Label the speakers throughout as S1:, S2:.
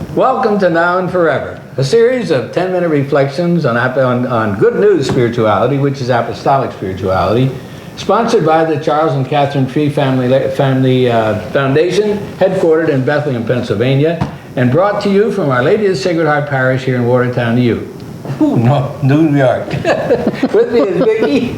S1: Welcome to Now and Forever, a series of 10-minute reflections on good news spirituality, which is apostolic spirituality, sponsored by the Charles and Catherine Tree Family Foundation, headquartered in Bethlehem, Pennsylvania, and brought to you from Our Lady of the Sacred Heart Parish here in Watertown, New York. With me is Vicki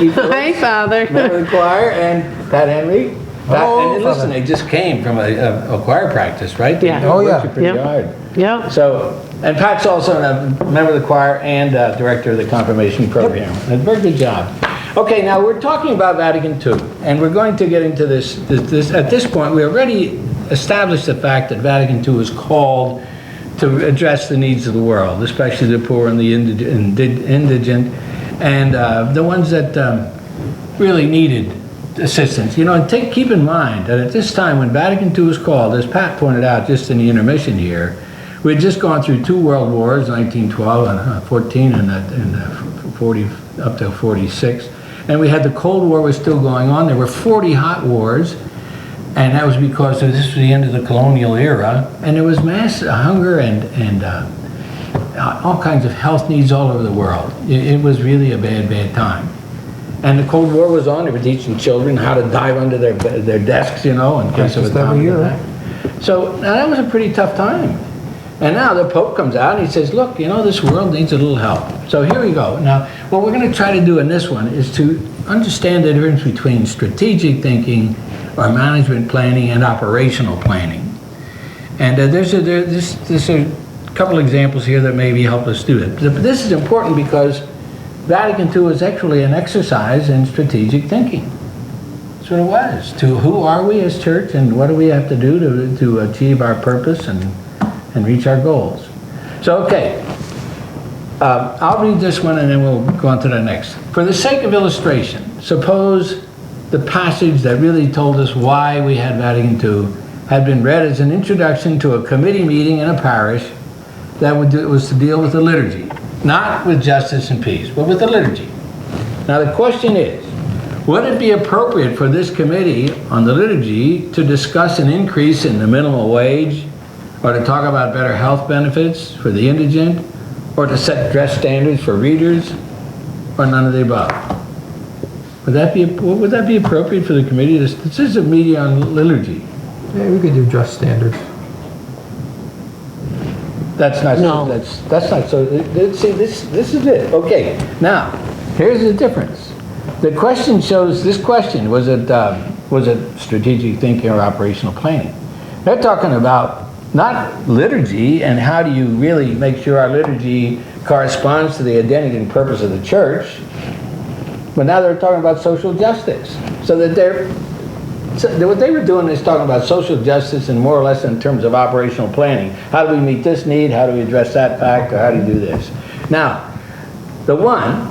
S1: Phillips,
S2: hi, Father.
S1: member of the choir, and Pat Henry.
S3: Oh,
S1: and listen, they just came from a choir practice, right?
S2: Yeah.
S1: They worked you pretty hard.
S2: Yep.
S1: So, and Pat's also a member of the choir and director of the confirmation program. A very good job. Okay, now we're talking about Vatican II, and we're going to get into this. At this point, we already established the fact that Vatican II is called to address the needs of the world, especially the poor and the indigent, and the ones that really needed assistance. You know, and keep in mind that at this time when Vatican II was called, as Pat pointed out just in the intermission here, we had just gone through 2 world wars, 1912 and 14 and 40 up to 46, and we had the Cold War was still going on. There were 40 hot wars, and that was because this was the end of the colonial era, and there was mass hunger and all kinds of health needs all over the world. It was really a bad time. And the Cold War was on. They were teaching children how to dive under their desks, you know, in case of a atomic attack. So now that was a pretty tough time. And now the Pope comes out and he says, look, you know, this world needs a little help. So here we go. Now, what we're going to try to do in this one is to understand the difference between strategic thinking or management planning and operational planning. And there's a couple examples here that maybe help us do it. But this is important because Vatican II is actually an exercise in strategic thinking. That's what it was. To who are we as church and what do we have to do to achieve our purpose and reach our goals. So, okay, I'll read this one and then we'll go on to the next. For the sake of illustration, suppose the passage that really told us why we had Vatican II had been read as an introduction to a committee meeting in a parish that was to deal with the liturgy. Not with justice and peace, but with the liturgy. Now the question is, would it be appropriate for this committee on the liturgy to discuss an increase in the minimum wage, or to talk about better health benefits for the indigent, or to set dress standards for readers, or none of the above? Would that be appropriate for the committee? This is a meeting on liturgy.
S3: Yeah, we could do dress standards.
S1: That's not.
S2: No.
S1: That's not so. See, this is it. Okay. Now, here's the difference. The question shows. This question was it strategic thinking or operational planning? They're talking about not liturgy and how do you really make sure our liturgy corresponds to the identity and purpose of the church, but now they're talking about social justice. So what they were doing is talking about social justice and more or less in terms of operational planning. How do we meet this need? How do we address that fact? Or how do you do this? Now, the one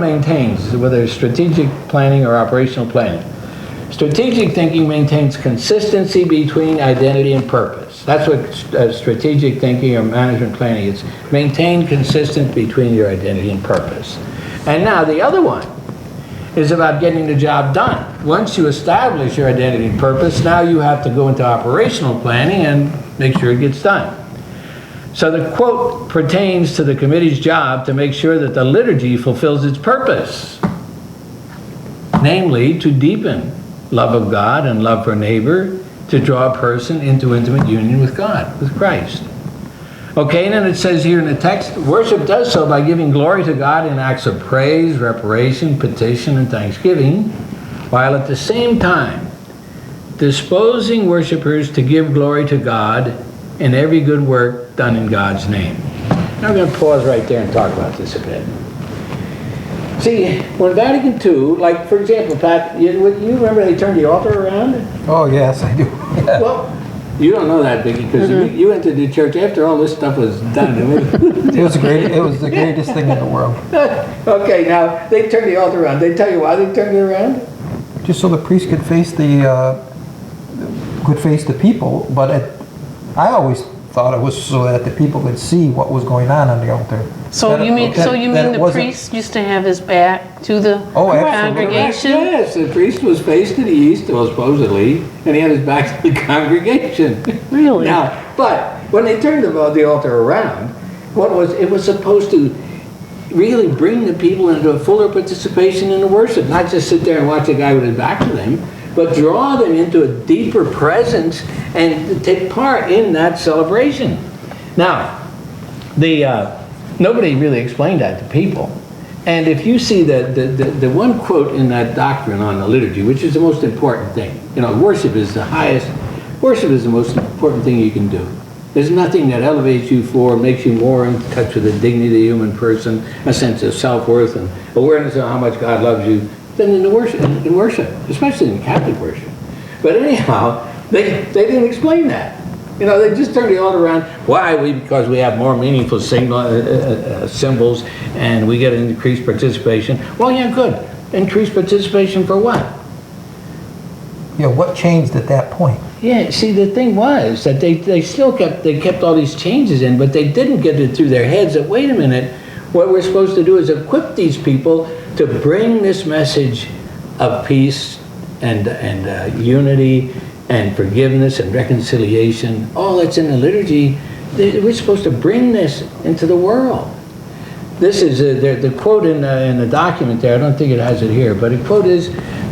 S1: maintains, whether it's strategic planning or operational planning. Strategic thinking maintains consistency between identity and purpose. That's what strategic thinking or management planning is. Maintain consistency between your identity and purpose. And now the other one is about getting the job done. Once you establish your identity and purpose, now you have to go into operational planning and make sure it gets done. So the quote pertains to the committee's job to make sure that the liturgy fulfills its purpose, namely to deepen love of God and love for neighbor, to draw a person into intimate union with God, with Christ. Okay, and then it says here in the text, worship does so by giving glory to God in acts of praise, reparation, petition, and thanksgiving, while at the same time disposing worshipers to give glory to God in every good work done in God's name. Now I'm going to pause right there and talk about this a bit. See, when Vatican II, like for example, Pat, you remember they turned the altar around?
S3: Oh yes, I do.
S1: Well, you don't know that, Vicki, because you entered the church after all this stuff was done.
S3: It was the greatest thing in the world.
S1: Okay, now they turned the altar around. They tell you why they turned it around?
S3: Just so the priest could face the people. But I always thought it was so that the people could see what was going on the altar.
S2: So
S3: That-
S2: you mean,
S3: that-
S2: so you
S3: that
S2: mean
S3: it
S2: the
S3: wasn't-
S2: priest used to have his back to the
S3: Oh, absolutely.
S2: congregation?
S1: Yes, the priest was faced to the east, well, supposedly, and he had his back to the congregation.
S2: Really?
S1: Now, but when they turned the altar around, it was supposed to really bring the people into a fuller participation in the worship, not just sit there and watch a guy with his back to them, but draw them into a deeper presence and take part in that celebration. Now, nobody really explained that to people. And if you see the one quote in that doctrine on the liturgy, which is the most important thing, worship is the most important thing you can do. There's nothing that elevates you makes you more in touch with the dignity of the human person, a sense of self-worth and awareness of how much God loves you, than in worship, especially in Catholic worship. But anyhow, they didn't explain that. They just turned the altar around. Why? Because we have more meaningful symbols and we get increased participation. Well, yeah, good. Increased participation for what?
S3: Yeah, what changed at that point?
S1: Yeah, see, the thing was that they still kept all these changes in, but they didn't get it through their heads that, wait a minute, what we're supposed to do is equip these people to bring this message of peace and unity and forgiveness and reconciliation, all that's in the liturgy. We're supposed to bring this into the world. This is the quote in the document there. I don't think it has it here, but the quote is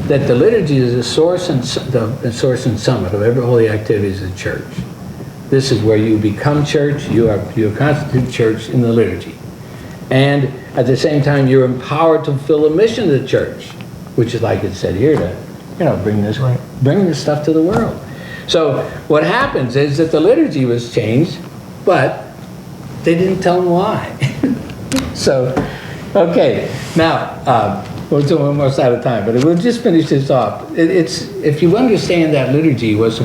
S1: that the liturgy is the source and summit of every holy activities of the church. This is where you become church. You constitute church in the liturgy, and at the same time you're empowered to fulfill the mission of the church, which is, like it said here, to bring this stuff to the world. So what happens is that the liturgy was changed, but they didn't tell them why. So, okay, now we're almost out of time, but we'll just finish this off. If you understand that liturgy was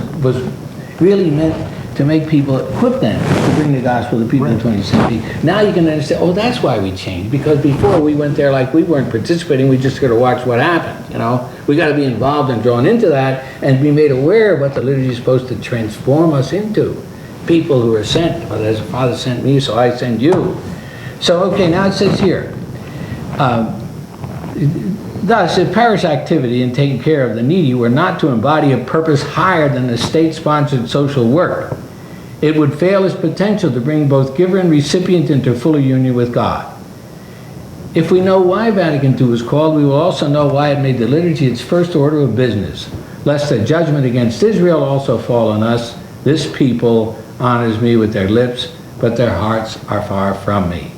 S1: really meant to make people, equip them to bring the gospel to people in the 20th century. Now you can understand, oh, that's why we changed. Because before we went there like we weren't participating, we just got to watch what happened, We got to be involved and drawn into that and be made aware of what the liturgy is supposed to transform us into. People who are sent, but as the Father sent me, so I send you. So, okay, now it says here, thus, if parish activity in taking care of the needy were not to embody a purpose higher than the state-sponsored social work, it would fail its potential to bring both giver and recipient into fuller union with God. If we know why Vatican II was called, we will also know why it made the liturgy its first order of business, lest the judgment against Israel also fall on us. This people honors me with their lips, but their hearts are far from me.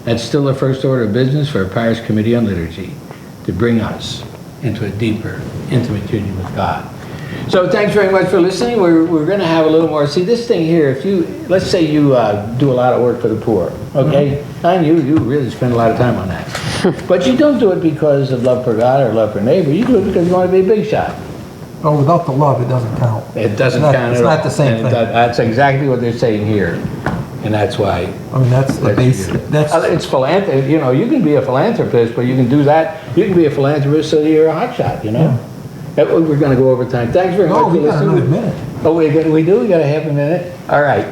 S1: That's still the first order of business for a parish committee on liturgy, to bring us into a deeper, intimate union with God. So thanks very much for listening. We're going to have a little more. See, this thing here, let's say you do a lot of work for the poor, okay? And you really spend a lot of time on that. But you don't do it because of love for God or love for neighbor. You do it because you want to be a big shot.
S3: Oh, without the love, it doesn't count.
S1: It doesn't count at all.
S3: It's not the same thing.
S1: That's exactly what they're saying here. And that's why.
S3: I mean, that's the base.
S1: It's philanthropy. You can be a philanthropist, but you can do that. You can be a philanthropist so you're a hotshot,
S3: Yeah.
S1: We're going to go over time. Thanks very much
S3: Oh,
S1: for
S3: we got
S1: listening.
S3: another minute.
S1: Oh, we do? We got a half a minute? All right.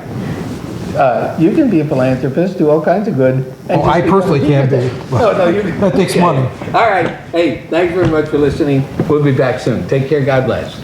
S1: You can be a philanthropist, do all kinds of good. and
S3: Oh,
S1: just
S3: I personally can't be.
S1: No, you
S3: That takes
S1: okay.
S3: money.
S1: All right. Hey, thanks very much for listening. We'll be back soon. Take care. God bless.